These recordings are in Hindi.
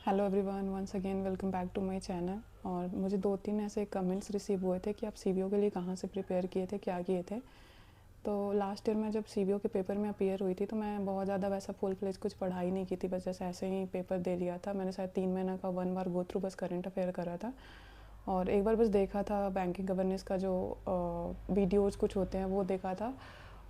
Hello everyone, once again welcome back to my channel. और मुझे 2-3 ऐसे कमेंट्स रिसीव हुए थे कि आप सीबीओ के लिए कहाँ से प्रिपेयर किए थे, क्या किए थे। तो लास्ट ईयर में जब सीबीओ के पेपर में अपीयर हुई थी तो मैं बहुत ज़्यादा वैसा फुल फ्लेज कुछ पढ़ाई नहीं की थी, बस जैसे ऐसे ही पेपर दे लिया था। मैंने शायद 3 महीना का 1 बार गो थ्रू बस करंट अफेयर करा था और एक बार बस देखा था बैंकिंग गवर्नेंस का जो वीडियोज़ कुछ होते हैं वो देखा था।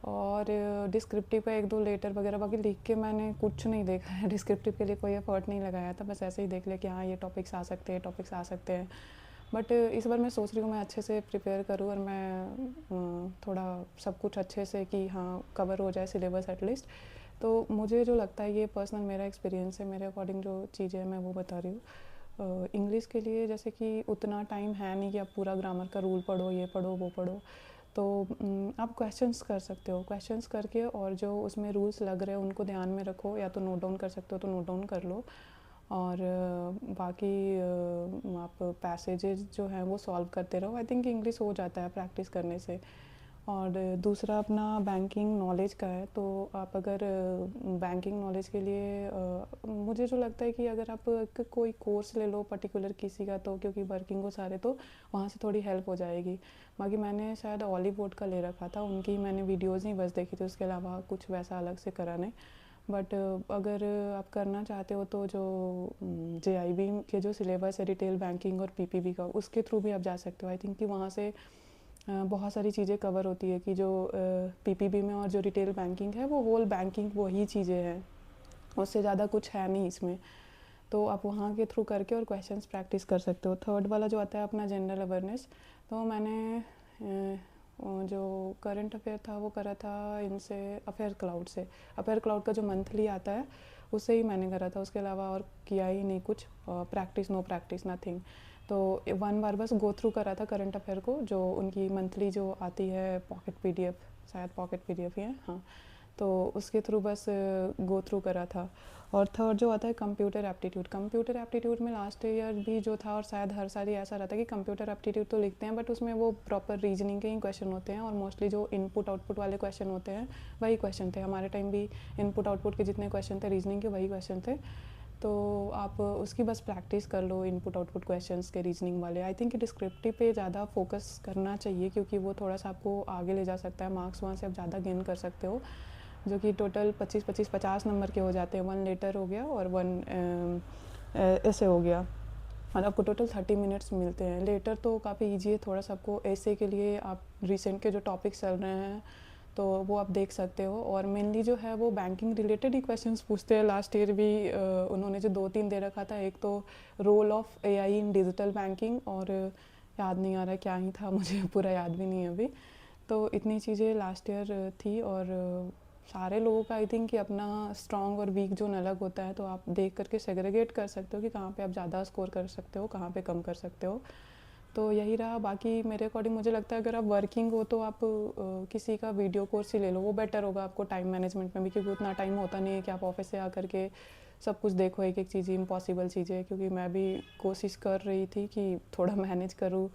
और डिस्क्रिप्टिव का 1-2 लेटर वगैरह बाकी लिख के मैंने कुछ नहीं देखा है। डिस्क्रिप्टिव के लिए कोई एफर्ट नहीं लगाया था, बस ऐसे ही देख लिया कि हाँ ये टॉपिक्स आ सकते हैं, टॉपिक्स आ सकते हैं। बट इस बार मैं सोच रही हूँ मैं अच्छे से प्रिपेयर करूँ और मैं थोड़ा सब कुछ अच्छे से कि हाँ कवर हो जाए सिलेबस एटलीस्ट। तो मुझे जो लगता है ये पर्सनल मेरा एक्सपीरियंस है, मेरे अकॉर्डिंग जो चीज़ें हैं मैं वो बता रही हूँ। इंग्लिश के लिए जैसे कि उतना टाइम है नहीं कि आप पूरा ग्रामर का रूल पढ़ो, ये पढ़ो वो पढ़ो। तो आप क्वेश्चंस कर सकते हो, क्वेश्चंस करके और जो उसमें रूल्स लग रहे हैं उनको ध्यान में रखो, या तो नोट डाउन कर सकते हो तो नोट डाउन कर लो। और बाकी आप पैसेजेस जो हैं वो सॉल्व करते रहो। आई थिंक इंग्लिश हो जाता है प्रैक्टिस करने से। और दूसरा अपना बैंकिंग नॉलेज का है, तो आप अगर बैंकिंग नॉलेज के लिए मुझे जो लगता है कि अगर आप कोई कोर्स ले लो पर्टिकुलर किसी का, तो क्योंकि वर्किंग हो सारे तो वहाँ से थोड़ी हेल्प हो जाएगी। बाकी मैंने शायद ऑलीवुड का ले रखा था, उनकी मैंने वीडियोज़ ही बस देखी थी, उसके अलावा कुछ वैसा अलग से करा नहीं। बट अगर आप करना चाहते हो तो जो जेआईबी के जो सिलेबस है रिटेल बैंकिंग और पीपीबी का, उसके थ्रू भी आप जा सकते हो। आई थिंक कि वहाँ से बहुत सारी चीज़ें कवर होती है कि जो पीपीबी में और जो रिटेल बैंकिंग है वो होल बैंकिंग वही चीज़ें हैं, उससे ज़्यादा कुछ है नहीं इसमें। तो आप वहाँ के थ्रू करके और क्वेश्चंस प्रैक्टिस कर सकते हो। थर्ड वाला जो आता है अपना जनरल अवेयरनेस, तो मैंने जो करंट अफेयर था वो करा था इनसे, अफेयर क्लाउड से। अफेयर क्लाउड का जो मंथली आता है उससे ही मैंने करा था, उसके अलावा और किया ही नहीं कुछ। Practice, know practice, nothing. तो 1 बार बस गो थ्रू करा था करंट अफेयर को, जो उनकी मंथली जो आती है पॉकेट पीडीएफ, शायद पॉकेट पीडीएफ ही है हाँ। तो उसके थ्रू बस गो थ्रू करा था। और थर्ड जो आता है कंप्यूटर एप्टीट्यूड, कंप्यूटर एप्टीट्यूड में लास्ट ईयर भी जो था और शायद हर साल ही ऐसा रहता है कि कंप्यूटर एप्टीट्यूड तो लिखते हैं बट उसमें वो प्रॉपर रीजनिंग के ही क्वेश्चन होते हैं, और मोस्टली जो इनपुट आउटपुट वाले क्वेश्चन होते हैं वही क्वेश्चन थे। हमारे टाइम भी इनपुट आउटपुट के जितने क्वेश्चन थे रीजनिंग के वही क्वेश्चन थे। तो आप उसकी बस प्रैक्टिस कर लो, इनपुट आउटपुट क्वेश्चंस के रीजनिंग वाले। आई थिंक डिस्क्रिप्टिव पे ज़्यादा फोकस करना चाहिए क्योंकि वो थोड़ा सा आपको आगे ले जा सकता है, मार्क्स वहाँ से आप ज़्यादा गेन कर सकते हो, जो कि टोटल 25-50 नंबर के हो जाते हैं। 1 लेटर हो गया और 1 ऐसे हो गया, और आपको टोटल 30 मिनट्स मिलते हैं। लेटर तो काफ़ी ईजी है थोड़ा सा, आपको ऐसे के लिए आप रिसेंट के जो टॉपिक्स चल रहे हैं तो वो आप देख सकते हो। और मेनली जो है वो बैंकिंग रिलेटेड ही क्वेश्चंस पूछते हैं। लास्ट ईयर भी उन्होंने जो 2-3 दे रखा था, एक तो role of AI in digital banking, और याद नहीं आ रहा क्या ही था, मुझे पूरा याद भी नहीं है अभी। तो इतनी चीज़ें लास्ट ईयर थी। और सारे लोगों का आई थिंक कि अपना स्ट्रॉन्ग और वीक जोन अलग होता है, तो आप देख करके सेग्रीगेट कर सकते हो कि कहाँ पे आप ज़्यादा स्कोर कर सकते हो, कहाँ पे कम कर सकते हो। तो यही रहा। बाकी मेरे अकॉर्डिंग मुझे लगता है अगर आप वर्किंग हो तो आप किसी का वीडियो कोर्स ही ले लो, वो बेटर होगा आपको टाइम मैनेजमेंट में भी, क्योंकि उतना टाइम होता नहीं है कि आप ऑफिस से आकर के सब कुछ देखो, एक एक चीज़ इम्पॉसिबल चीज़ें। क्योंकि मैं भी कोशिश कर रही थी कि थोड़ा मैनेज करूँ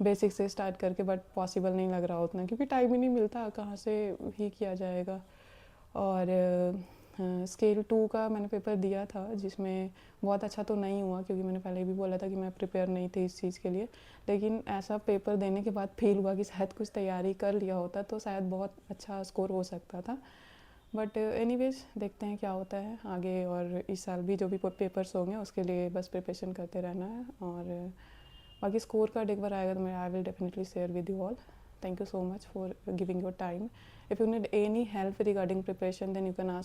बेसिक से स्टार्ट करके, बट पॉसिबल नहीं लग रहा उतना, क्योंकि टाइम ही नहीं मिलता, कहाँ से ही किया जाएगा। और स्केल 2 का मैंने पेपर दिया था जिसमें बहुत अच्छा तो नहीं हुआ, क्योंकि मैंने पहले भी बोला था कि मैं प्रिपेयर नहीं थी इस चीज़ के लिए। लेकिन ऐसा पेपर देने के बाद फील हुआ कि शायद कुछ तैयारी कर लिया होता तो शायद बहुत अच्छा स्कोर हो सकता था। बट एनीवेज देखते हैं क्या होता है आगे, और इस साल भी जो भी पेपर्स होंगे उसके लिए बस प्रिपरेशन करते रहना है। और बाकी स्कोर कार्ड एक बार आएगा तो मैं I will definitely share with you all. Thank you so much for giving your time. If you need any help regarding preparation, then you can ask